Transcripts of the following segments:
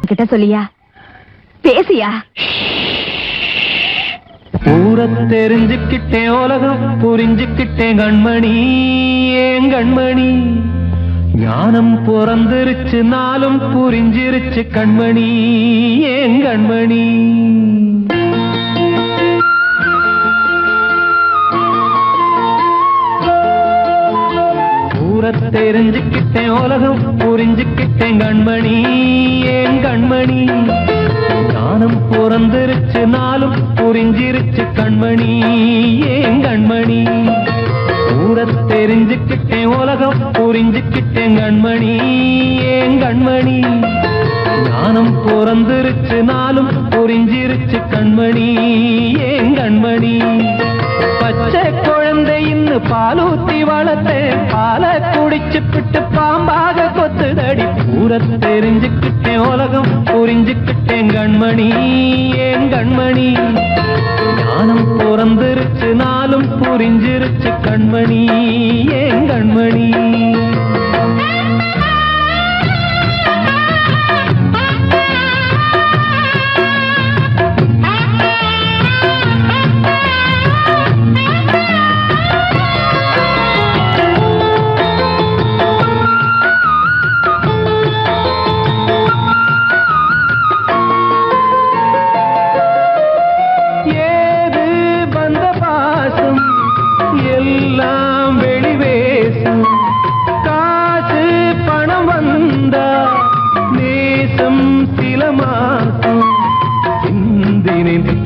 அவகிட்ட சொல்லியா? பேசியா? ஊர தெரிஞ்சுக்கிட்டேன், உலகம் புரிஞ்சுக்கிட்டேன் கண்மணி, ஏன் கண்மணி. ஞானம் பிறந்திருச்சு, நாளும் புரிஞ்சிருச்சு கண்மணி, ஏன் கண்மணி. ஊர தெரிஞ்சுக்கிட்டேன், உலகம் புரிஞ்சுக்கிட்டேன் கண்மணி, ஏன் கண்மணி. ஞானம் பிறந்திருச்சு, நாளும் புரிஞ்சிருச்சு கண்மணி, ஏன் கண்மணி. ஊர தெரிஞ்சுக்கிட்டேன், உலகம் புரிஞ்சுக்கிட்டேன் கண்மணி, ஏன் கண்மணி. ஞானம் பிறந்திருச்சு, நாளும் புரிஞ்சிருச்சு கண்மணி, ஏன் கண்மணி. பச்சை குழந்தையின்னு பாலூத்தி வளர்த்தேன், பாலை குடிச்சு பிட்டு பாம்பாக கொத்துதடி. ஊர தெரிஞ்சுக்கிட்டேன், உலகம் புரிஞ்சுக்கிட்டேன் கண்மணி, ஏன் கண்மணி. ஞானம் பிறந்திருச்சு, நாளும் புரிஞ்சிருச்சு கண்மணி, ஏன் கண்மணி.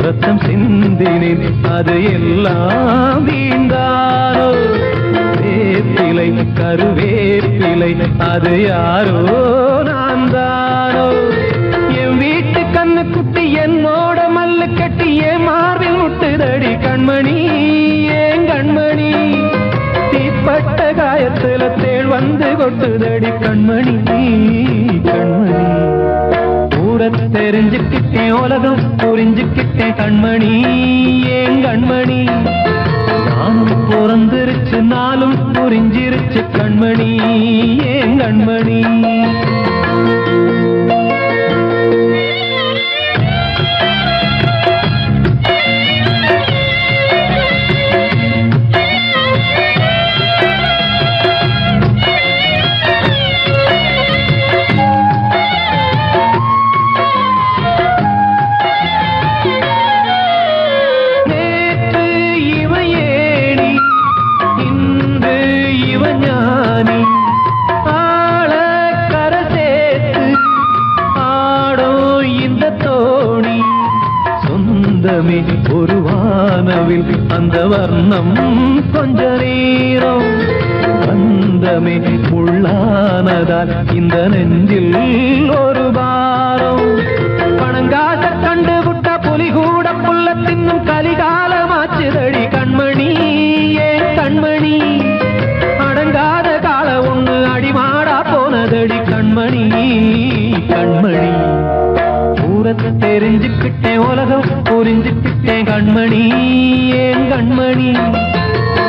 ரத்தம் சிந்தினேன், அது எல்லாம் வீண்டாரோ. வேப்பிலை கருவேப்பிலை, அது யாரோ நான் தானோ. என் வீட்டு கண்ணு குட்டி என்னோட மல்லு கட்டி என் மார்பில் முட்டுதடி கண்மணி, ஏன் கண்மணி. தீப்பட்ட காயத்துல தேள் வந்து கொட்டுதடி கண்மணி, கண்மணி. ஊர தெரிஞ்சுக்கிட்டேன், உலகம் புரிஞ்சுக்கிட்டேன் கண்மணி, ஏன் கண்மணி. ஞானம் பிறந்திருச்சு, நாளும் புரிஞ்சிருச்சு கண்மணி, ஏன் கண்மணி. ஒரு வானவில் அந்த வர்ணம் கொஞ்ச நேரம் வந்தமே உள்ளானதால் இந்த நெஞ்சில் ஒரு பாரம். பணங்காச கண்டு விட்ட புலி கூட புல்ல தின்னும் கலிகாலமாச்சுதடி கண்மணி, ஏன் கண்மணி. அடங்காத கால ஒண்ணு அடிமாடா போனதடி கண்மணி, கண்மணி. ஊரத்தை தெரிஞ்சுக்கிட்டேன், உலகம் புரிஞ்சுக்கிட்டேன் கண்மணி, ஏன் கண்மணி.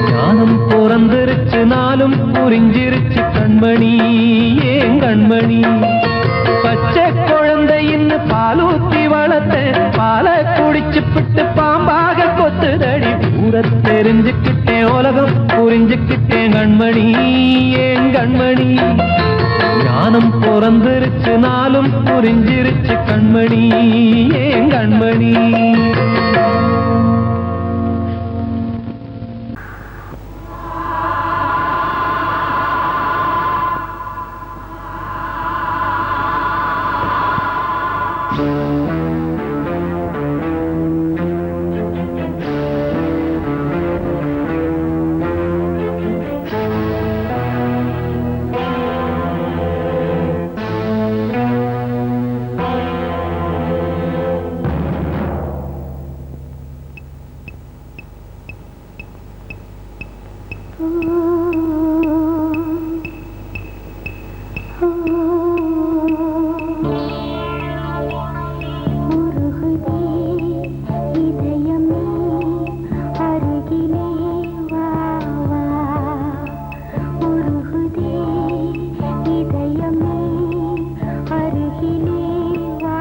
ஞானம் பிறந்திருச்சு, நாளும் புரிஞ்சிருச்சு கண்மணி, ஏன் கண்மணி. பச்சை குழந்தையின்னு பாலூத்தி வளர்த்தேன், பாலை குடிச்சு பிட்டு பாம்பாக கொத்துதடி. ஊரத்தை தெரிஞ்சுக்கிட்டேன், உலகம் புரிஞ்சுக்கிட்டேன் கண்மணி, ஏன் கண்மணி. ஞானம் பிறந்திருச்சு, நாளும் புரிஞ்சிருச்சு கண்மணி, ஏன் கண்மணி. இதயமே அருகிலே வா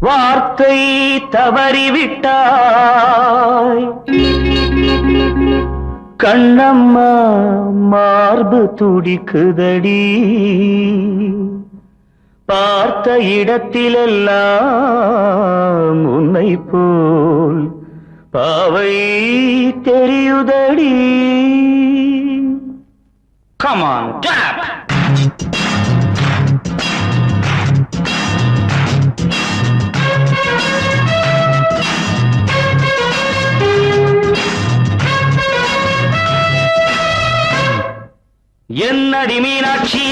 வார்த்தை தவறிவிட்டாய் கண்ணம்மா மார்பு துடிக்குதடி பார்த்த இடத்திலெல்லாம் உன்னை போல் பாவை தெரியுதடி. Come on, clap! என்னடி மீனாட்சி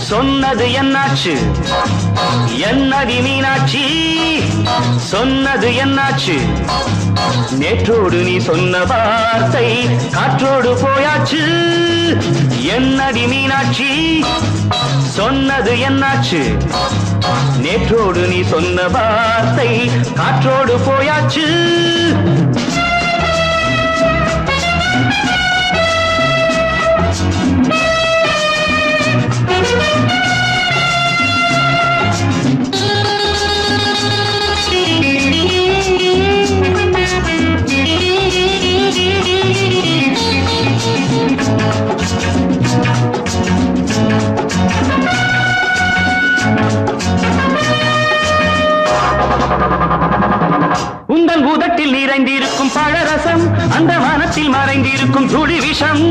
சொன்னது என்னாச்சு? என்னடி மீனாட்சி சொன்னது என்னாச்சு? நேற்றோடு நீ சொன்ன வார்த்தை காற்றோடு போயாச்சு. என்னடி மீனாட்சி சொன்னது என்னாச்சு? நேற்றோடு நீ சொன்ன வார்த்தை காற்றோடு போயாச்சு. உந்தன் பூதத்தில் நிறைந்திருக்கும் பழரசம் அந்த வானத்தில் மறைந்திருக்கும் துளி விஷம்.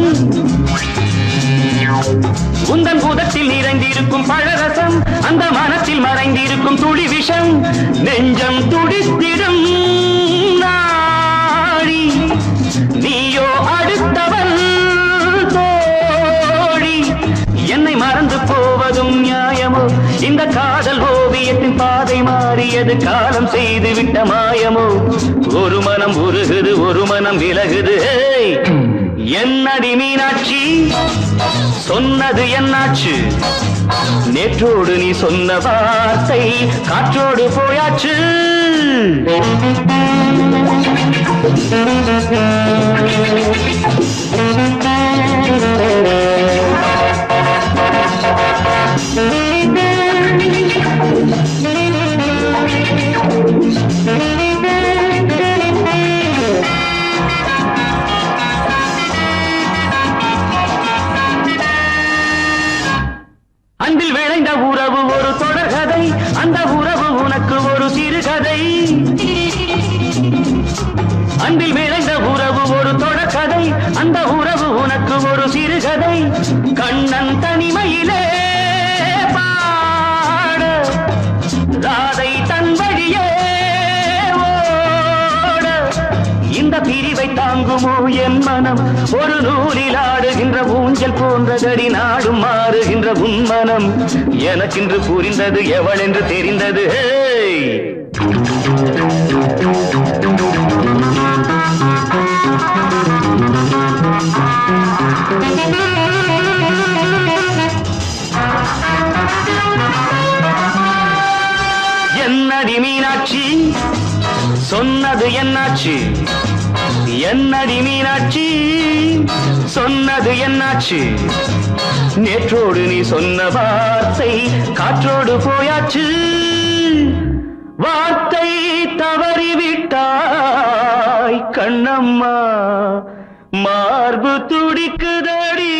உந்தன் பூதத்தில் நிறைந்திருக்கும் பழரசம் அந்த வானத்தில் மறைந்திருக்கும் துளி விஷம். நெஞ்சம் துடித்திடும் நாடி நீயோ அடுத்தவன் தோழி. என்னை மறந்து போவதும் நியாயமோ? இந்த காதல் ஓவியத்தின் பாதை மாறியது காலம் செய்து விட்ட மாயமோ? ஒரு மனம் உருகுது ஒரு மனம் விலகுது. என்னடி மீனாட்சி சொன்னது என்னாச்சு? நேற்றோடு நீ சொன்ன வார்த்தை காற்றோடு போயாச்சு. அன்பில் விளைந்த உறவு ஒரு தொடர்கதை, அந்த உறவு உனக்கு ஒரு சிறுகதை. அன்பில் விளைந்த உறவு ஒரு தொடர்கதை, அந்த உறவு உனக்கு ஒரு சிறுகதை. கண்ணன் தனிமையிலே பாட ராதை தன் வழியே ஓட. இந்த பிரிவை தாங்குமோ என் மனம்? ஒரு நூலில் ஆடுகின்ற ஊஞ்சல் போன்றதடி நாடும் மாறுகின்ற உன்மனம். எனக்கென்று புரிந்தது எவள் என்று தெரிந்தது. என்னடி மீனாட்சி சொன்னது என்னாச்சு? என்னடி மீனாட்சி சொன்னது என்னாச்சு? நேற்றோடு நீ சொன்ன வார்த்தை காற்றோடு போயாச்சு. வார்த்தை தவறிவிட்டாய் கண்ணம்மா மார்பு துடிக்குதடி.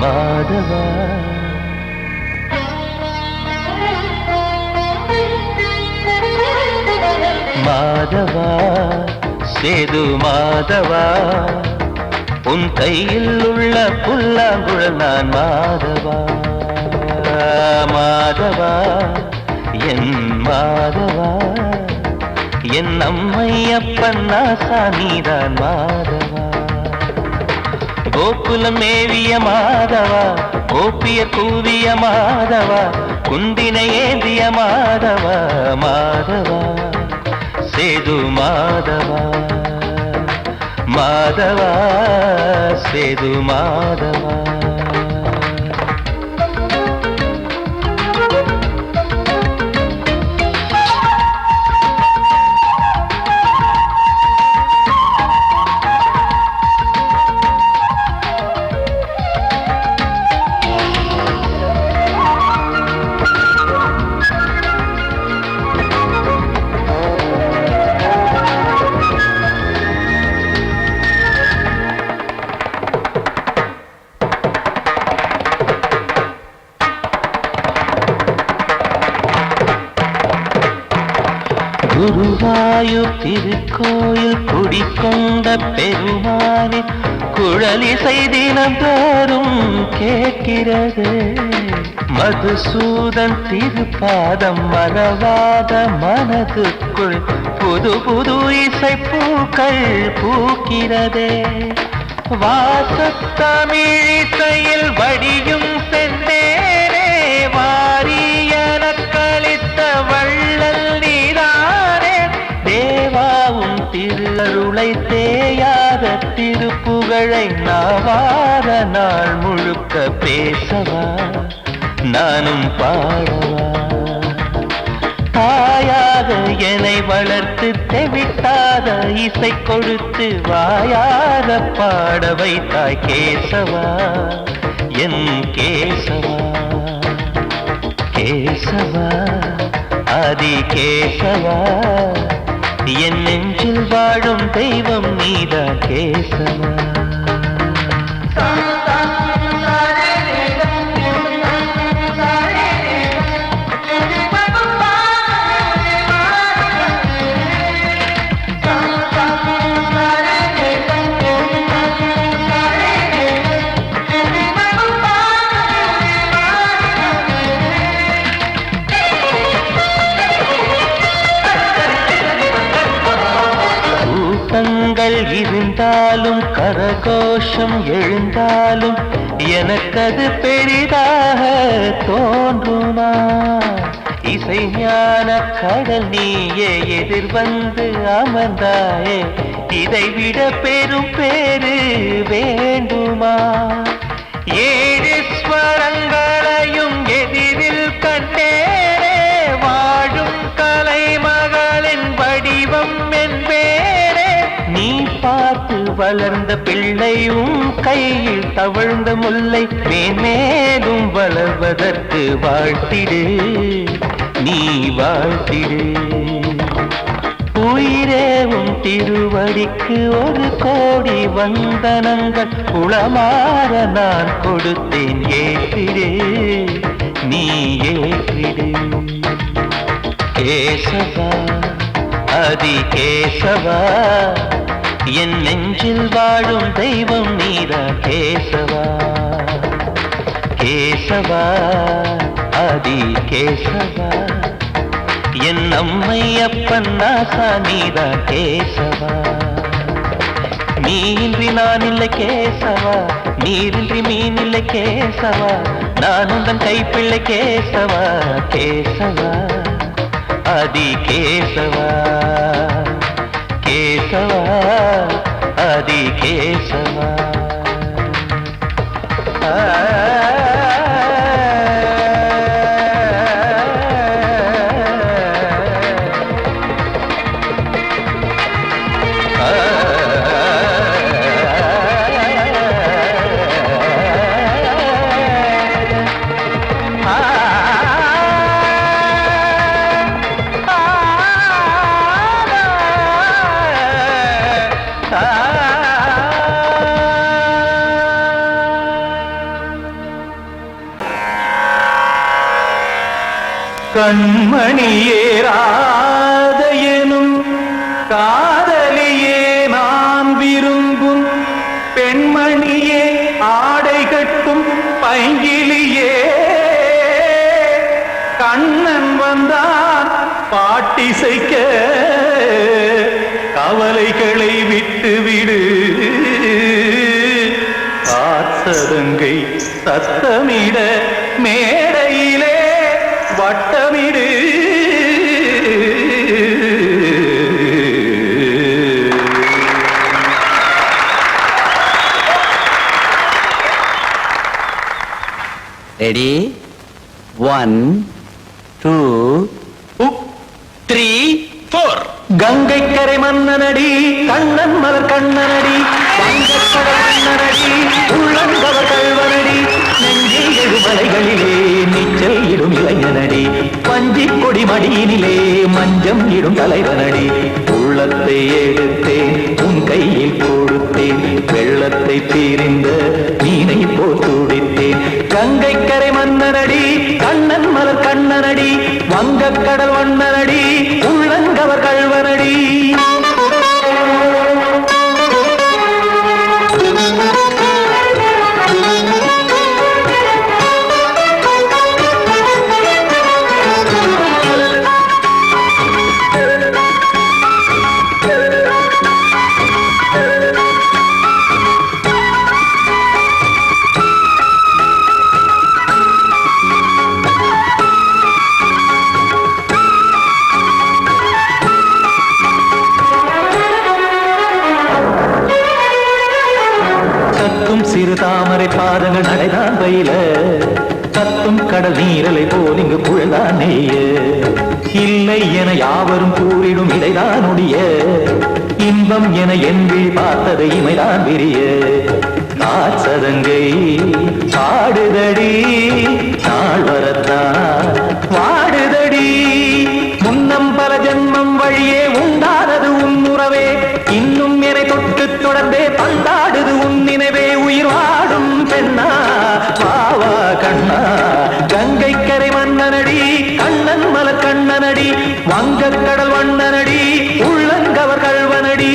மாதவா மாதவா சேது மாதவா உன் கையில் உள்ள புல்லாங்குழல் நான் மாதவா. மாதவா என் மாதவா என் அம்மையப்பன் நாசா நீதான் மாதவா. கோகுலம் மேவிய மாதவா கோப்பிய கூவிய மாதவா குந்தினை ஏந்திய மாதவா. மாதவா சேது மாதவா மாதவா சேது மாதவா. குருவாயூர் திருக்கோயில் குடிக்கொண்ட பெருமானி குழலிசை தினந்தோறும் கேட்கிறது. மதுசூதன் திருப்பாதம் மறவாத மனதுக்குள் புது புது இசைப்பூக்கள் பூக்கிறதே. வாசத்தமிழிசையில் வடியும் செந்தேனே வாரியன கழித்த வள்ளல் நீதானே. தேவாவும் திருஅருளை தேயாத திருப்புகழை நாவார நாள் முழுக்க பேசவா நானும் பாடவா. தாயாக என்னை வளர்த்து தெவிட்டாத இசை கொடுத்து வாயாத பாட வைத்தாய் கேசவா என் கேசவா. கேசவா ஆதி கேசவா என் நெஞ்சில் வாழும் தெய்வம் நீதான் கேசவா. இருந்தாலும் கரகோஷம் எழுந்தாலும் எனக்கது பெரிதாக தோன்றுமா. இசை ஞான கடல் நீயே எதிர்வந்து அமர்ந்தாயே இதைவிட பெரும் பேரு வேண்டுமா. ஏழு ஸ்வரங்களையும் எதிரில் கண்டேனே வாழும் கலைமகளின் வடிவம் என்பேனே. நீ பார்த்து வளர்ந்த பிள்ளையும் கையில் தவழ்ந்த முல்லை மேன்மேலும் வளர்வதற்கு வாழ்த்திடு நீ வாழ்த்திடு. உயிரேவும் திருவடிக்கு ஒரு கோடி வந்தனங்கள் உளமாற நான் கொடுத்தேன் ஏற்றிடு நீ ஏற்றிடு. கேசவா ஆதி கேசவா என் நெஞ்சில் வாழும் தெய்வம் நீதா கேசவா. கேசவா ஆதி கேசவா என் அம்மை அப்பன் நாசா நீதா கேசவா. நீன்றி நான் இல்லை கேசவா நீரின்றி மீன் இல்லை கேசவா நான் உந்தன் கைப்பிள்ளை கேசவா. கேசவா ஆதி கேசவா கேசவா ஆதி கேசவா. கண்மணியே ராதையனும் காதலியே நான் விரும்பும் பெண்மணியே ஆடை கட்டும் பைங்கிலியே. கண்ணன் வந்தான் பாட்டிசைக்க கவலைகளை விட்டுவிடு. காத்ததங்கை சத்தமிட மேடையிலே வட்டமிடு. ரெடி 1 2 3 4 கங்கை கரை மன்னனடி கண்ணன் மலர் கண்ணனடி வங்கக்கடல் மன்னனடி உள்ளங்கவர் கல்வனடி நெஞ்சில் எழுமலைகளிலே நீச்சல் இடும் இளைஞனடி பஞ்சி கொடி மடியினிலே மஞ்சம் இடும் தலைவனடி உள்ளத்தை எடுத்தேன் உன் கையில் கொடுத்தேன் வெள்ளத்தை தீரிந்த மீனை போல் துடித்தேன் கங்கை கரை மன்னனடி கண்ணன் மலர் கண்ணனடி வங்கக்கடல் வண்ணனடி உள்ளங்கவர் கல்வனடி சிறு தாமரை பாதங்கள் நடைதான் பயில கத்தும் கடல் நீரலை போல் இங்கு புழதான் நெய்ய இல்லை என யாவரும் கூறிடும் இடைதான் உடைய இன்பம் என என்பி பார்த்தது இமைதான் விரிய காசதங்கை பாடுதடி நாள் வரத்தான் வாடுதடி முன்னம் பல ஜென்மம் வழியே உண்டானது உன் உறவே இன்னும் என்னை தொட்டு தொடர்ந்தே பந்தாடுது உன் நினைவே உயிர் வாடும் பெண்ணா பாவா கண்ணா கங்கை கரை மன்னனடி கண்ணன் மலர் கண்ணனடி வங்கக்கடல் வண்ணனடி உள்ளங்கவர் கல்வனடி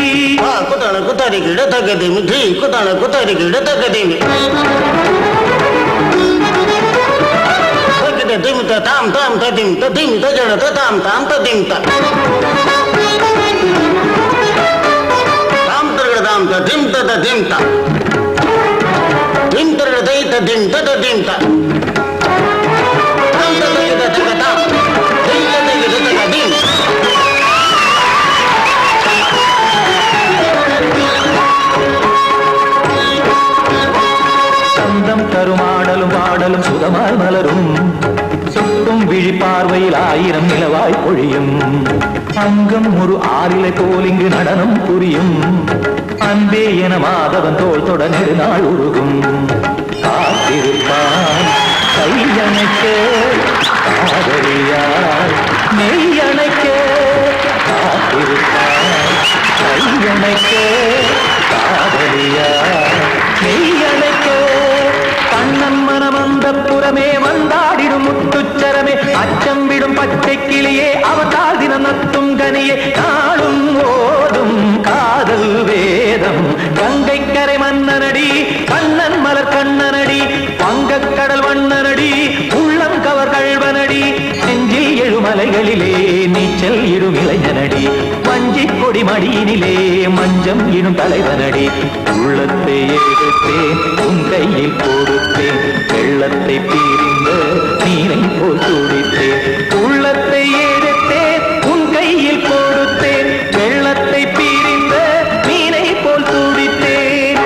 குத்தான குத்தாரி கிட தகதிமி ஜி குத்தான குத்தாரி கிட தகதிமி திம் தாம் தாம் ததிம் ததிம் தஜன தாம் தாம் ததிம் தாம் தாம் ததிம் ததிம் தாம் திம் தர தை ததிம் ததிம் தாம் தாம் ததிம் ததிம் தாம் திம் ததிம் ததிம் சந்தம் தருமாடலும் பாடலும் சுகமாய் மலரும் சுட்டும் விழி பார்வையில் ஆயிரம் நிலவாய் பொழியும் அங்கம் ஒரு ஆறிலை போல் இங்கு நடனம் புரியும் அன்பே என மாதவன் தோள் தொட நெடுநாள் உருகும் காத்திருப்பான் கையணைக்க காதலியார் மெய்யணைக்க காத்திருப்பான் கையணைக்க காதலியார் மெய்யணைக்க கண்ணன் மனமந்த புறமே வந்தாடிடும் முத்துச்சரமே அச்சம் விடும் பச்சை கிளியே அவதால் தினம் நத்தும் கனியே நாளும் ஓதும் காதல் வேதம் கங்கை கரை மன்னனடி கண்ணன் மலர் கண்ணனடி வங்கக்கடல் வண்ணனடி உள்ளம் கவர் கல்வனடி நெஞ்சில் எழுமலைகளிலே நீச்சல் இடும் இளைஞனடி வஞ்சி கொடி மடியினிலே மஞ்சம் இடும் தலைவனடி உள்ளத்தை எடுத்தேன் உன் கையில் கொடுத்தேன் வெள்ளத்தை பீரிந்த நீரை போல் துடித்தேன் உள்ளத்தை எடுத்தேன் உன் கையில் கொடுத்தேன் வெள்ளத்தை பீரிந்த நீரை போல் துடித்தேன்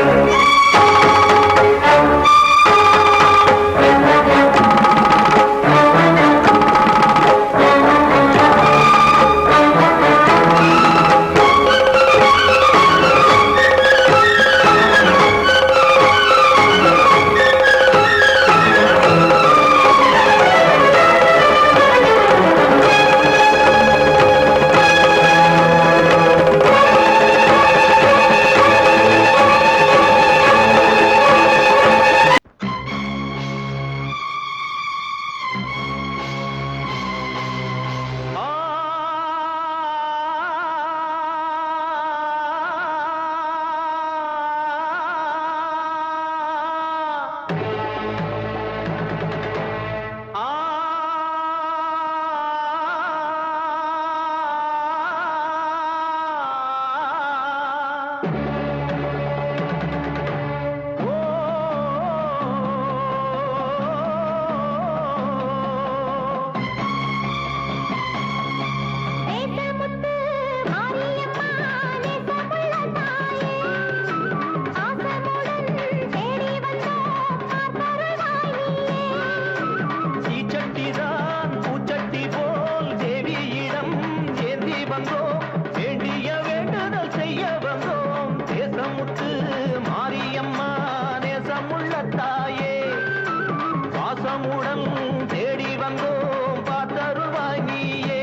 பாசமுடன் தேடி வந்தோம் பார்த்தருவாய் நீயே.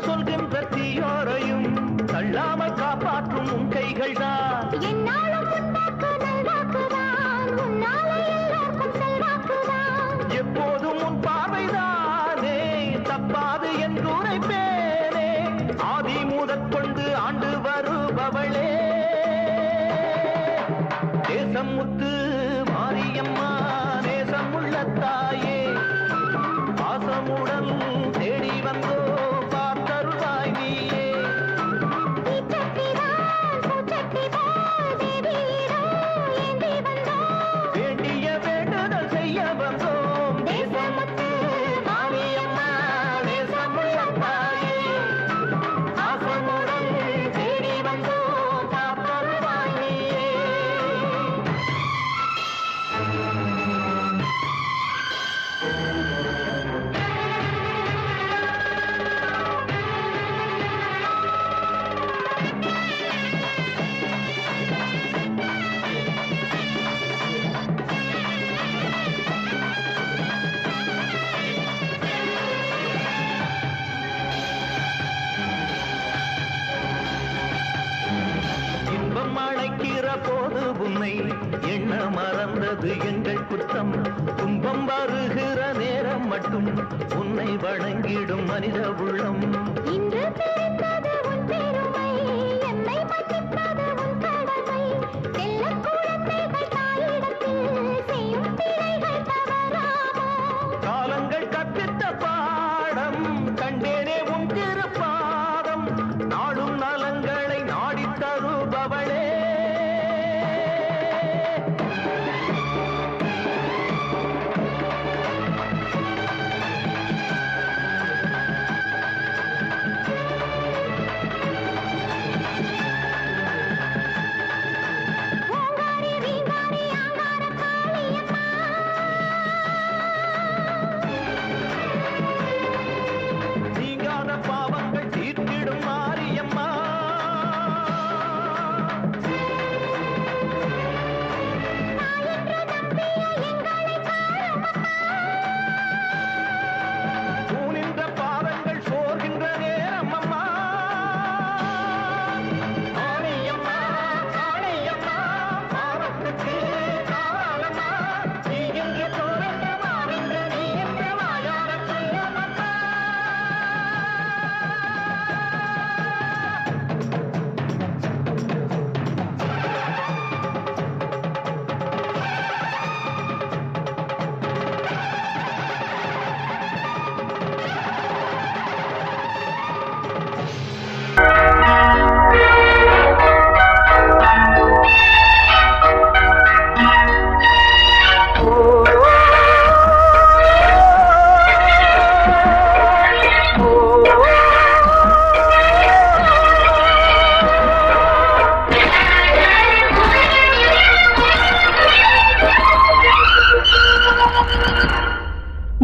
சொல்கின்ற தீயோரையும் தள்ளாமல் காப்பாற்றும் உன் கைகள் தான் எப்போதும் உன் பார்வைதானே தப்பாது என்று உரைப்பேனே. ஆதி முதற்கொண்டு ஆண்டு வருபவளே தேசம் முத்து மாரியம்மா நேசம் உள்ள தாயே. பாசமுடன் தேடி வந்தோ போது உன்னை எண்ண மறந்தது எங்கள் குற்றம். துன்பம் வருகிற நேரம் மட்டும் உன்னை வணங்கிடும் மனித உள்ளம். காலங்கள் கற்பித்த பாடம் கண்டேனே உன் திருப்பாதம். நாடும் நலங்களை நாடி தருபவளே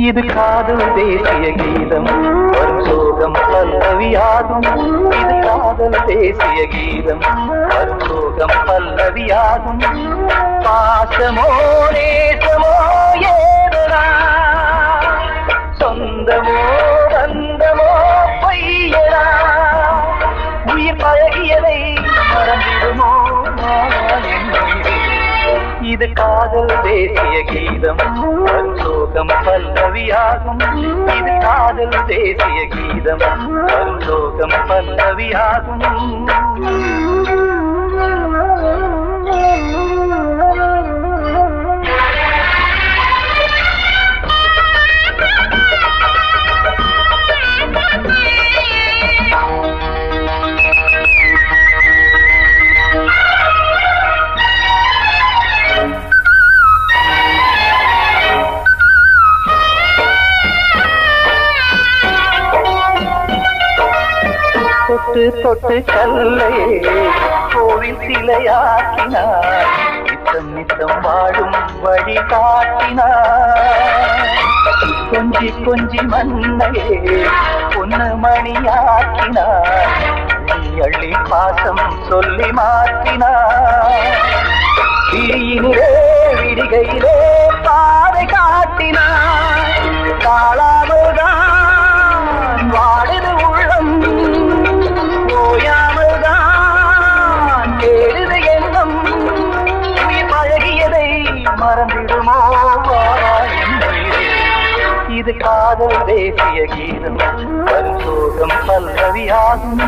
இது காதல் தேசிய கீதம் வரும் சோகம் பல்லவியாகும். இது காதல் தேசிய கீதம் வரும் சோகம் பல்லவியாகும். பாசமோ நேசமோ ஏதரா சொந்தமோ பந்தமோ பொய்யரா உயிர் பழகியதை மறந்திடுமோ இது காதல் தேசிய கீதம் வரும் சோகம் பல்லவியாகும். இது காதல் தேசிய கீதம் வரும் சோகம் பல்லவியாகும். தொட்டு கல்லையே கோவில் சிலையாக்கினார் நித்தம் நித்தம் வாழும் வழி காட்டினார் கொஞ்சி கொஞ்சி மண்ணையே பொன்னு மணியாக்கினார் அள்ளி பாசம் சொல்லி மாற்றினார் விழியினிலே விடிகையிலே பாதை காட்டினார் காளாமல்தான் வாடுது உள்ளம் ஓயாமல்தான் கேடுது எண்ணம் உயிர் பழகியதை மறந்திடுமோ இது காதல் தேசிய கீதம் பரிசோகம் பல்லவியாகும்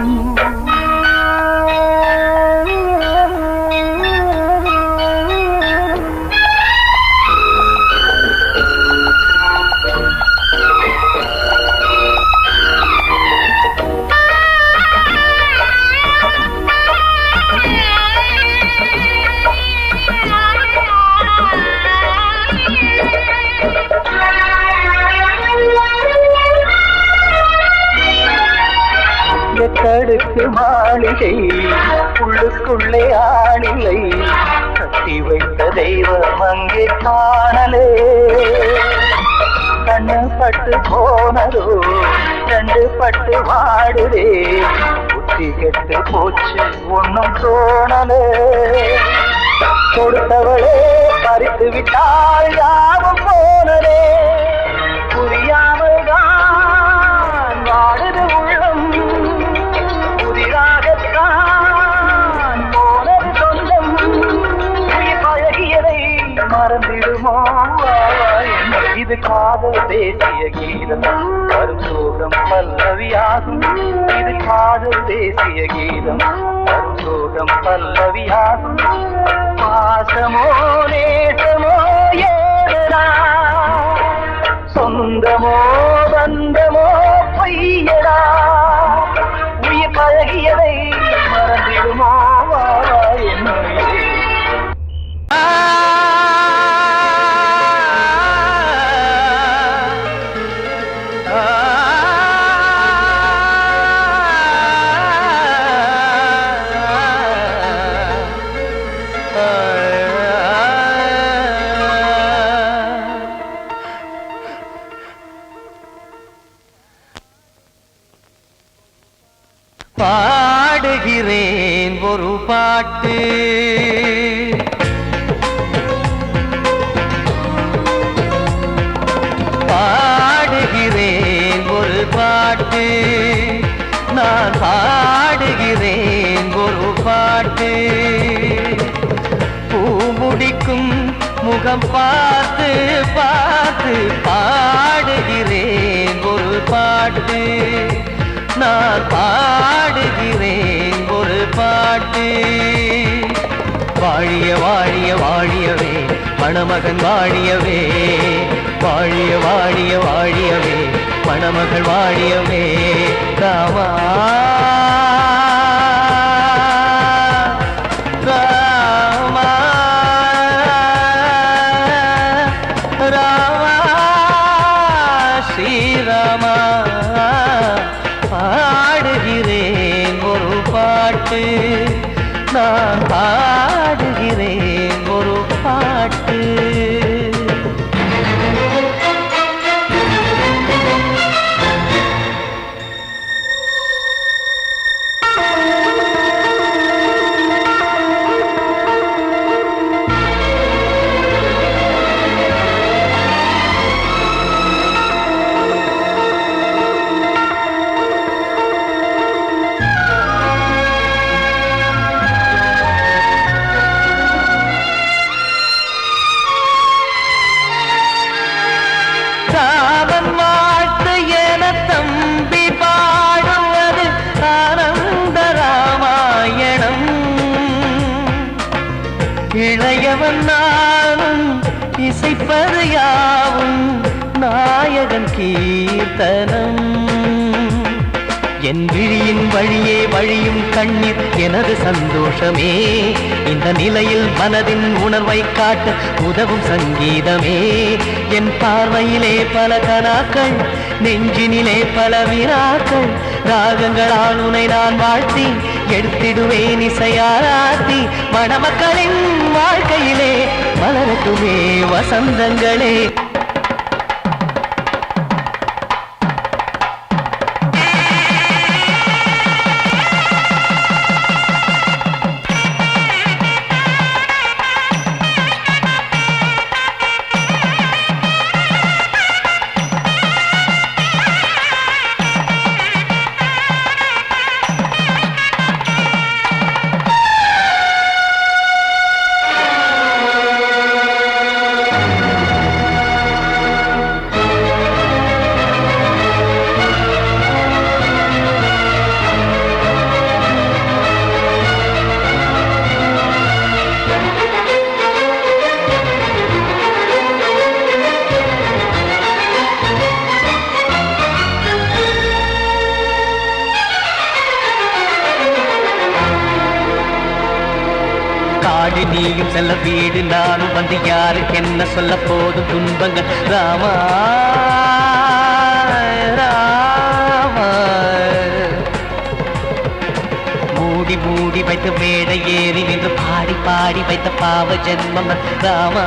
கடுக்கு மாளிகை உள்ளுக்குள்ளே ஆளில்லை கட்டி வைத்த தெய்வம் அங்கே காணலே கண்ணு பட்டு போனதோ ரெண்டு பட்டு வாடுதே புத்தி கெட்டு போச்சு ஒன்னும் தோணலே கொடுத்தவளே பறித்து விட்டால் யாவும் போனதே புரியாமல் தான் வாடுது உள்ளம் புதிராகத்தான் போனது சொந்தம் உயிர் பழகியதை மறந்திடுமோ இது காதல் தேசிய கீதம் பரிசோகம் பல்லவியாகும் இது காதல் தேசிய கீதம் பரிசோகம் பல்லவியாகும் பாசமோ நேசமோ ஏதா சொந்தமோ பந்தமோ பொய்யடா உயிர் பழகியதை மறந்திடுமோ என்னுடைய பாடுகிறேன் ஒரு பாட்டு பாடுகிறேன் ஒரு பாட்டு நான் பாடுகிறேன் ஒரு பாட்டு பூ முடிக்கும் முகம் பார்த்து பார்த்து பாடுகிறேன் ஒரு பாட்டு நான் பாடுகிறேன் ஒரு பாட்டு வாழிய வாழிய வாழியவே மணமகன் வாழியவே வாழிய வாழிய வாழியவே மணமகள் வாழியவே ராமா ராமா ராமா ஸ்ரீராமா பாடுகிறேன் ஒரு பாட்டு நான் பாடுகிறேன் ஒரு பாட்டு இளையவன் நானும் இசைப்பது யாவும் நாயகன் கீர்த்தனம் என் விழியின் வழியே வழியும் கண்ணீர் எனது சந்தோஷமே இந்த நிலையில் மனதின் உணர்வை காட்ட உதவும் சங்கீதமே என் பார்வையிலே பல கனாக்கள் நெஞ்சினிலே பல வினாக்கள் ராகங்களால் உனை நான் வாழ்த்தி எடுத்திடுவேன் இசையாராத்தி மணமக்களின் வாழ்க்கையிலே மலரட்டுமே வசந்தங்களே காடு நீயும் செல்ல வீடு நானும் வந்து யாருக்கு என்ன சொல்ல போதும் துன்பங்கள் ராமா ராமா மூடி மூடி வைத்த மேடை ஏறி நின்று பாடி பாடி வைத்த பாவ ஜென்மம் ராமா